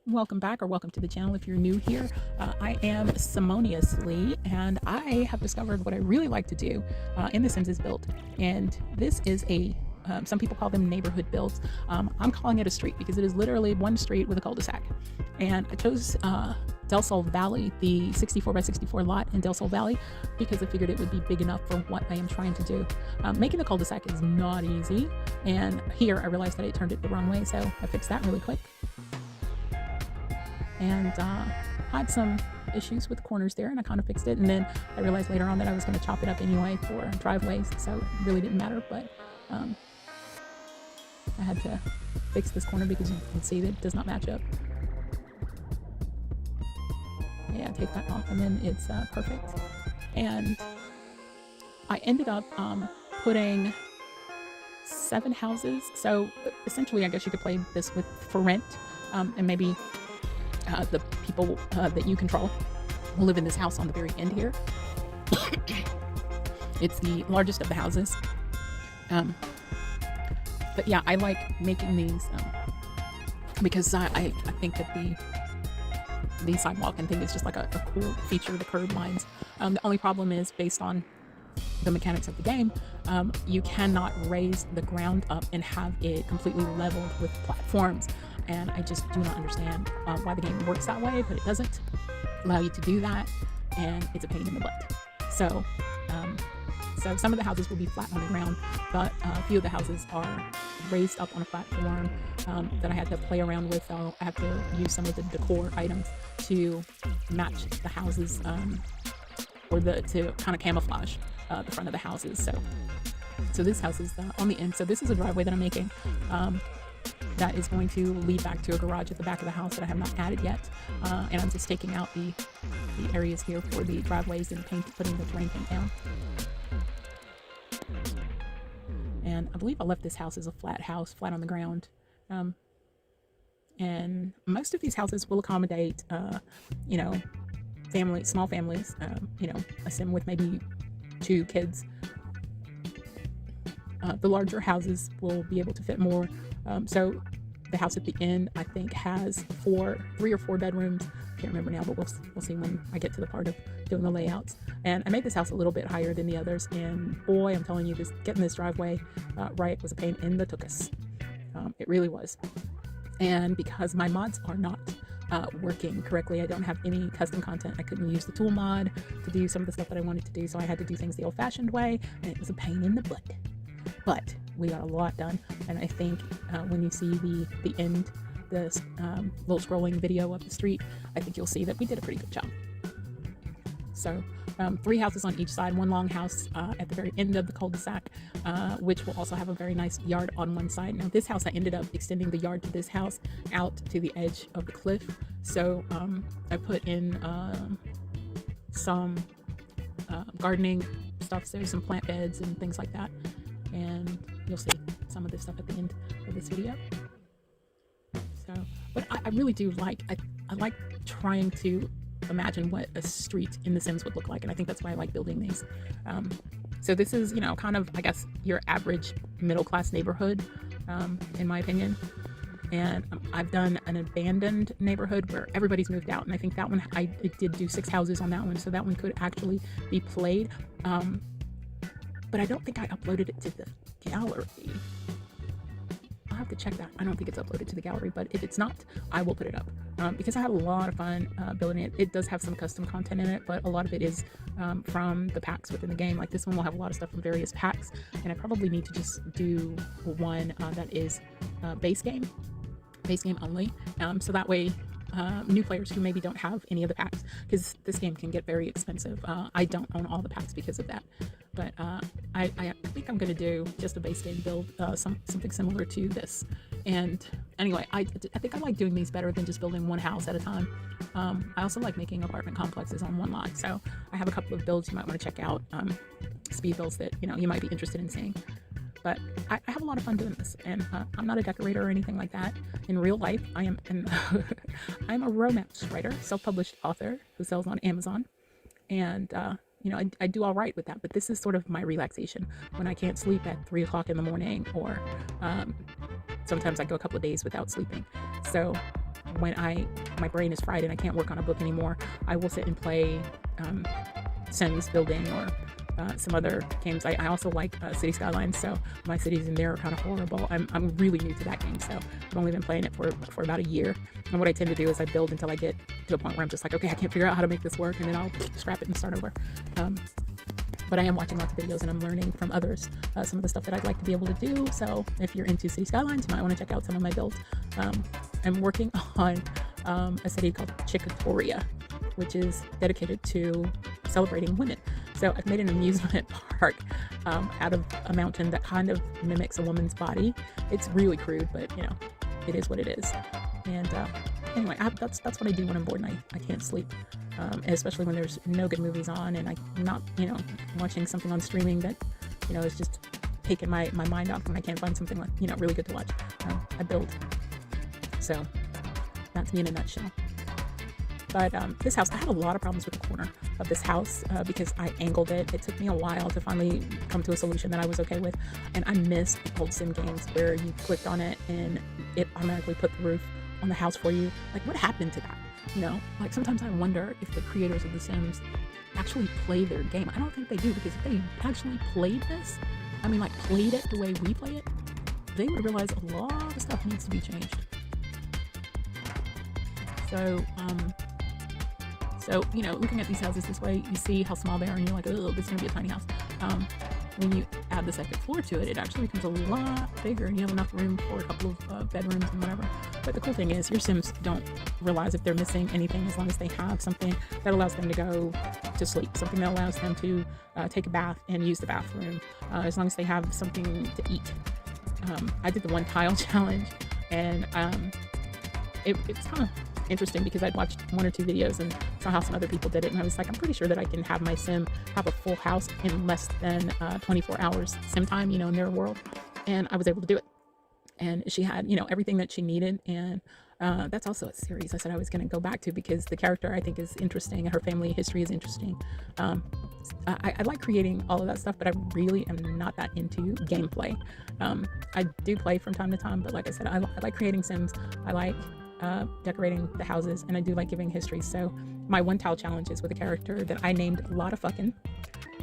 Welcome back, or welcome to the channel if you're new here. I am Simoniously, and I have discovered what I really like to do in The Sims is build. And this is some people call them neighborhood builds. I'm calling it a street because it is literally one street with a cul-de-sac. And I chose Del Sol Valley, the 64 by 64 lot in Del Sol Valley, because I figured it would be big enough for what I am trying to do. Making a cul-de-sac is not easy, and here I realized that I turned it the wrong way, so I fixed that really quick. And had some issues with corners there, and I kind of fixed it. And then I realized later on that I was going to chop it up anyway for driveways, so it really didn't matter. But I had to fix this corner because you can see that it does not match up. Yeah, take that off, and then it's perfect. And I ended up putting 7 houses. So essentially, I guess you could play this with for rent, and maybe the people that you control will live in this house on the very end here. It's the largest of the houses. But yeah, I like making these because I think that the sidewalk and thing is just like a cool feature, the curved lines. The only problem is, based on the mechanics of the game, you cannot raise the ground up and have it completely leveled with platforms. And I just do not understand why the game works that way, but it doesn't allow you to do that, and it's a pain in the butt. So some of the houses will be flat on the ground, but a few of the houses are raised up on a platform that I had to play around with. So I have to use some of the decor items to match the houses, to kind of camouflage the front of the houses. So this house is on the end. So this is a driveway that I'm making. That is going to lead back to a garage at the back of the house that I have not added yet. And I'm just taking out the areas here for the driveways and putting the terrain paint down. And I believe I left this house as a flat house, flat on the ground. And most of these houses will accommodate, small families, a sim with maybe 2 kids. The larger houses will be able to fit more. So the house at the end, I think, has 3 or 4 bedrooms. Can't remember now, but we'll see when I get to the part of doing the layouts. And I made this house a little bit higher than the others, and boy, I'm telling you, getting this driveway right was a pain in the tuchus. It really was. And because my mods are not working correctly, I don't have any custom content. I couldn't use the tool mod to do some of the stuff that I wanted to do, so I had to do things the old-fashioned way, and it was a pain in the butt. But we got a lot done, and I think when you see the end, this little scrolling video of the street, I think you'll see that we did a pretty good job. So 3 houses on each side, 1 long house at the very end of the cul-de-sac, which will also have a very nice yard on one side. Now this house, I ended up extending the yard to this house out to the edge of the cliff. So I put in some gardening stuff, so some plant beds and things like that. And you'll see some of this stuff at the end of this video. So, but I really do like, I like trying to imagine what a street in The Sims would look like, and I think that's why I like building these. So this is, kind of, I guess, your average middle-class neighborhood, in my opinion. And I've done an abandoned neighborhood where everybody's moved out, and I think that one, I did do 6 houses on that one, so that one could actually be played. But I don't think I uploaded it to the gallery. I'll have to check that. I don't think it's uploaded to the gallery, but if it's not, I will put it up. Because I had a lot of fun building it. It does have some custom content in it, but a lot of it is from the packs within the game. Like this one will have a lot of stuff from various packs, and I probably need to just do one that is base game only. So that way new players who maybe don't have any of the packs, because this game can get very expensive. I don't own all the packs because of that, but I think I'm going to do just a base game build, something similar to this. And anyway, I think I like doing these better than just building one house at a time. I also like making apartment complexes on one lot, so I have a couple of builds you might want to check out, speed builds that you might be interested in seeing. But I have a lot of fun doing this, and I'm not a decorator or anything like that. In real life, I am I'm a romance writer, self-published author who sells on Amazon, and I do all right with that. But this is sort of my relaxation when I can't sleep at 3 o'clock in the morning, or sometimes I go a couple of days without sleeping. So when my brain is fried and I can't work on a book anymore, I will sit and play Sims building or some other games. I also like City Skylines, so my cities in there are kind of horrible. I'm really new to that game, so I've only been playing it for about a year. And what I tend to do is I build until I get to a point where I'm just like, okay, I can't figure out how to make this work, and then I'll scrap it and start over. But I am watching lots of videos and I'm learning from others some of the stuff that I'd like to be able to do. So if you're into City Skylines, you might want to check out some of my builds. I'm working on a city called Chickatoria, which is dedicated to celebrating women. So I've made an amusement park out of a mountain that kind of mimics a woman's body. It's really crude, but you know, it is what it is. And anyway, that's what I do when I'm bored and I can't sleep. Especially when there's no good movies on and I'm not, watching something on streaming that, is just taking my mind off when I can't find something like, really good to watch. I build. So that's me in a nutshell. But this house, I had a lot of problems with the corner of this house because I angled it. It took me a while to finally come to a solution that I was okay with. And I missed old sim games where you clicked on it and it automatically put the roof on the house for you. Like, what happened to that? Like sometimes I wonder if the creators of The Sims actually play their game. I don't think they do, because if they actually played this, played it the way we play it, they would realize a lot of stuff needs to be changed. So, looking at these houses this way, you see how small they are and you're like, oh, this is going to be a tiny house. When you add the second floor to it, it actually becomes a lot bigger and you have enough room for a couple of bedrooms and whatever. But the cool thing is your Sims don't realize if they're missing anything as long as they have something that allows them to go to sleep, something that allows them to take a bath and use the bathroom, as long as they have something to eat. I did the 1 tile challenge, and it's kind of interesting because I'd watched 1 or 2 videos and saw how some other people did it, and I was like, I'm pretty sure that I can have my sim have a full house in less than 24 hours sim time, in their world. And I was able to do it. And she had, everything that she needed. And that's also a series I said I was going to go back to because the character I think is interesting and her family history is interesting. I like creating all of that stuff, but I really am not that into gameplay. I do play from time to time, but like I said, I like creating Sims. I like decorating the houses, and I do like giving history. So my 1 tile challenge is with a character that I named Lotta Fuckin',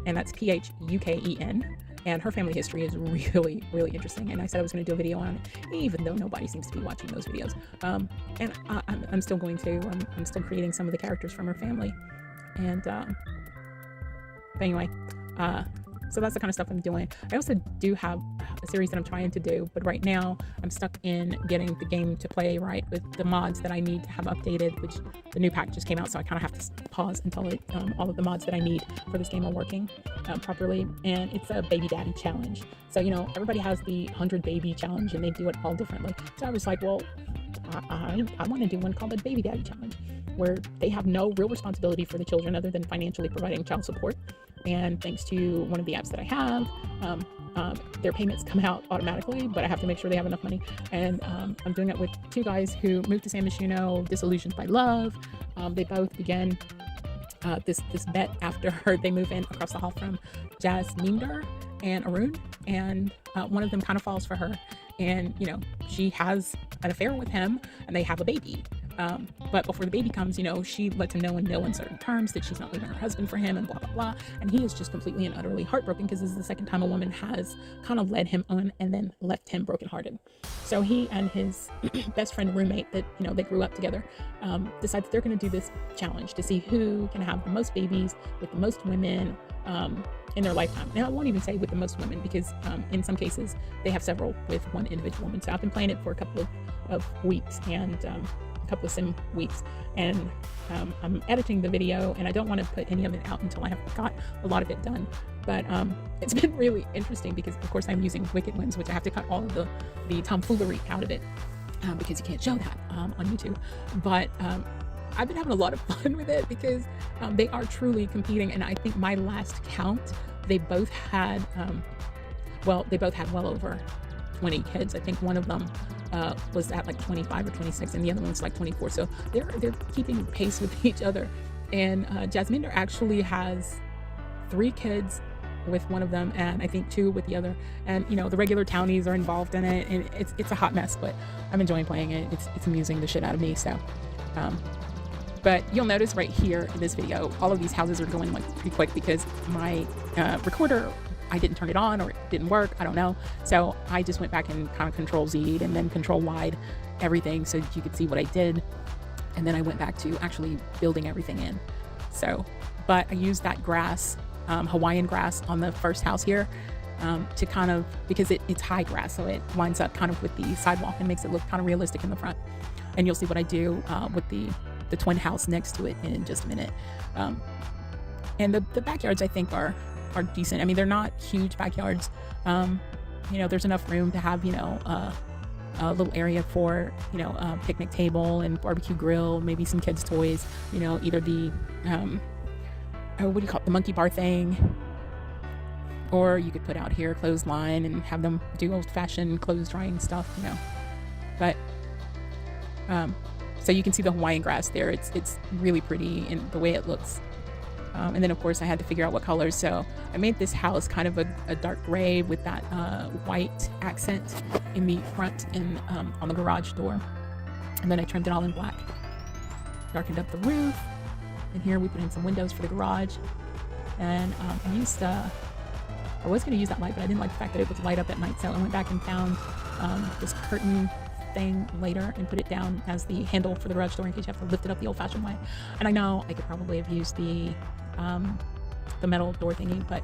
and that's Phuken, and her family history is really, really interesting. And I said I was going to do a video on it, even though nobody seems to be watching those videos. And I'm still going to. I'm still creating some of the characters from her family. And but anyway, so that's the kind of stuff I'm doing. I also do have a series that I'm trying to do, but right now I'm stuck in getting the game to play right with the mods that I need to have updated, which the new pack just came out, so I kind of have to pause until all of the mods that I need for this game are working properly. And it's a baby daddy challenge. So, everybody has the 100 baby challenge and they do it all differently. So I was like, well, I want to do one called the baby daddy challenge, where they have no real responsibility for the children other than financially providing child support. And thanks to one of the apps that I have, their payments come out automatically, but I have to make sure they have enough money. And I'm doing it with 2 guys who moved to San Myshuno, disillusioned by love. They both began this bet after they move in across the hall from Jasminder and Arun, and one of them kind of falls for her, and she has an affair with him, and they have a baby. But before the baby comes, she lets him know in no uncertain terms that she's not leaving her husband for him and blah, blah, blah. And he is just completely and utterly heartbroken because this is the second time a woman has kind of led him on and then left him brokenhearted. So he and his best friend roommate that, they grew up together, decide that they're going to do this challenge to see who can have the most babies with the most women in their lifetime. Now, I won't even say with the most women because in some cases they have several with one individual woman. So I've been playing it for a couple of weeks and couple of sim weeks, and I'm editing the video, and I don't want to put any of it out until I have got a lot of it done. But it's been really interesting because of course I'm using Wicked Wins, which I have to cut all of the tomfoolery out of it because you can't show that on YouTube. But I've been having a lot of fun with it because they are truly competing, and I think my last count they both had well over 20 kids. I think one of them was at like 25 or 26 and the other one's like 24. So they're keeping pace with each other. And Jasminder actually has 3 kids with one of them, and I think 2 with the other. And the regular townies are involved in it, and it's a hot mess, but I'm enjoying playing it. It's amusing the shit out of me. So but you'll notice right here in this video, all of these houses are going like pretty quick because my recorder, I didn't turn it on, or it didn't work, I don't know. So I just went back and kind of Control Z'd and then Control Y'd everything so you could see what I did. And then I went back to actually building everything in. So, but I used that grass, Hawaiian grass on the first house here, to kind of, because it's high grass, so it lines up kind of with the sidewalk and makes it look kind of realistic in the front. And you'll see what I do with the twin house next to it in just a minute. And the backyards I think are decent. I mean, they're not huge backyards. There's enough room to have, a little area for, a picnic table and barbecue grill, maybe some kids' toys, either the, what do you call it, the monkey bar thing, or you could put out here a clothesline and have them do old-fashioned clothes drying stuff, But, so you can see the Hawaiian grass there. It's really pretty in the way it looks. And then of course I had to figure out what colors, so I made this house kind of a dark gray with that white accent in the front and on the garage door, and then I trimmed it all in black, darkened up the roof, and here we put in some windows for the garage. And I was going to use that light, but I didn't like the fact that it would light up at night, so I went back and found this curtain thing later and put it down as the handle for the garage door in case you have to lift it up the old-fashioned way. And I know I could probably have used the metal door thingy, but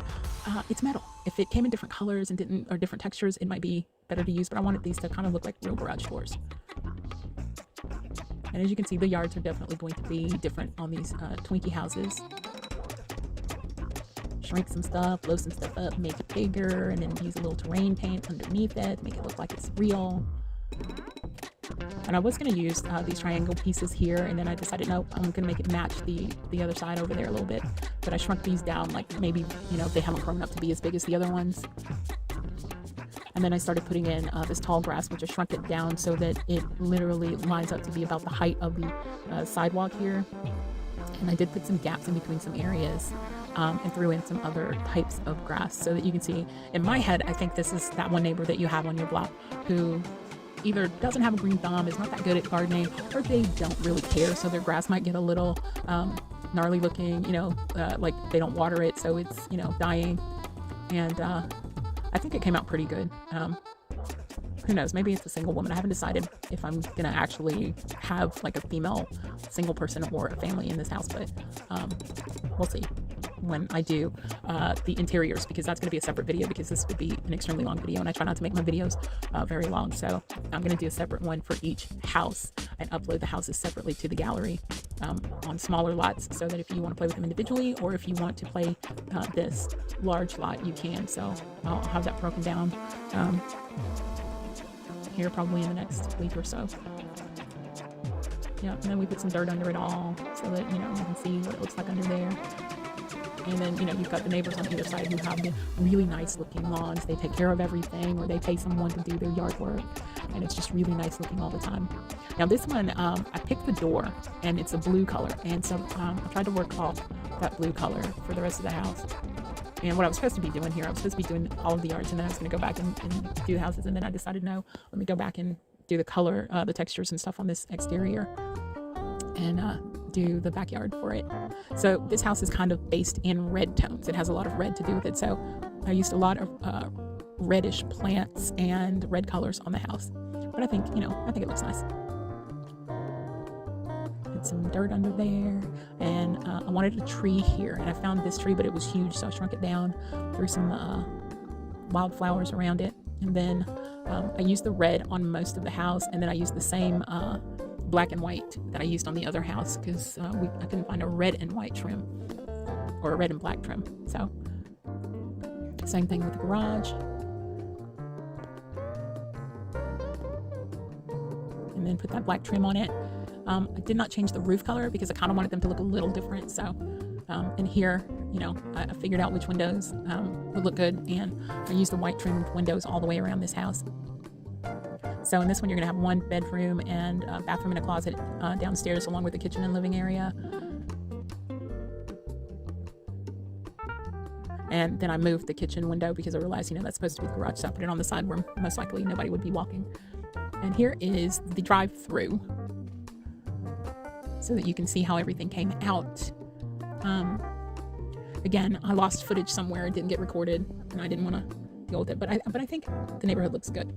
it's metal. If it came in different colors and different textures, it might be better to use, but I wanted these to kind of look like real garage doors. And as you can see, the yards are definitely going to be different on these Twinkie houses. Shrink some stuff, blow some stuff up, make it bigger, and then use a little terrain paint underneath it to make it look like it's real. And I was going to use these triangle pieces here, and then I decided, nope, I'm going to make it match the other side over there a little bit. But I shrunk these down, like maybe, they haven't grown up to be as big as the other ones. And then I started putting in this tall grass, which I shrunk it down so that it literally lines up to be about the height of the sidewalk here. And I did put some gaps in between some areas, and threw in some other types of grass so that you can see. In my head, I think this is that one neighbor that you have on your block who either doesn't have a green thumb, is not that good at gardening, or they don't really care, so their grass might get a little gnarly looking, like they don't water it, so it's, dying. And I think it came out pretty good. Who knows, maybe it's a single woman. I haven't decided if I'm gonna actually have like a female single person or a family in this house, but we'll see when I do the interiors, because that's going to be a separate video, because this would be an extremely long video and I try not to make my videos very long. So I'm going to do a separate one for each house and upload the houses separately to the gallery on smaller lots, so that if you want to play with them individually, or if you want to play this large lot, you can. So I'll have that broken down here probably in the next week or so. Yeah, and then we put some dirt under it all so that, you can see what it looks like under there. And then, you've got the neighbors on either side who have the really nice looking lawns. They take care of everything, or they pay someone to do their yard work. And it's just really nice looking all the time. Now this one, I picked the door, and it's a blue color. And so I tried to work off that blue color for the rest of the house. And what I was supposed to be doing here, I was supposed to be doing all of the yards, and then I was going to go back and do the houses. And then I decided, no, let me go back and do the color, the textures and stuff on this exterior, and do the backyard for it. So this house is kind of based in red tones. It has a lot of red to do with it. So I used a lot of reddish plants and red colors on the house. But I think, I think it looks nice. Put some dirt under there, and I wanted a tree here, and I found this tree, but it was huge, so I shrunk it down, threw some wildflowers around it, and then I used the red on most of the house, and then I used the same black and white that I used on the other house, because I couldn't find a red and white trim, or a red and black trim. So same thing with the garage. And then put that black trim on it. I did not change the roof color because I kind of wanted them to look a little different. So in here, I figured out which windows would look good, and I used the white trimmed windows all the way around this house. So in this one, you're going to have one bedroom and a bathroom and a closet downstairs, along with the kitchen and living area. And then I moved the kitchen window because I realized, that's supposed to be the garage, so I put it on the side where most likely nobody would be walking. And here is the drive-through, so that you can see how everything came out. Again, I lost footage somewhere, it didn't get recorded, and I didn't want to deal with it, but I think the neighborhood looks good.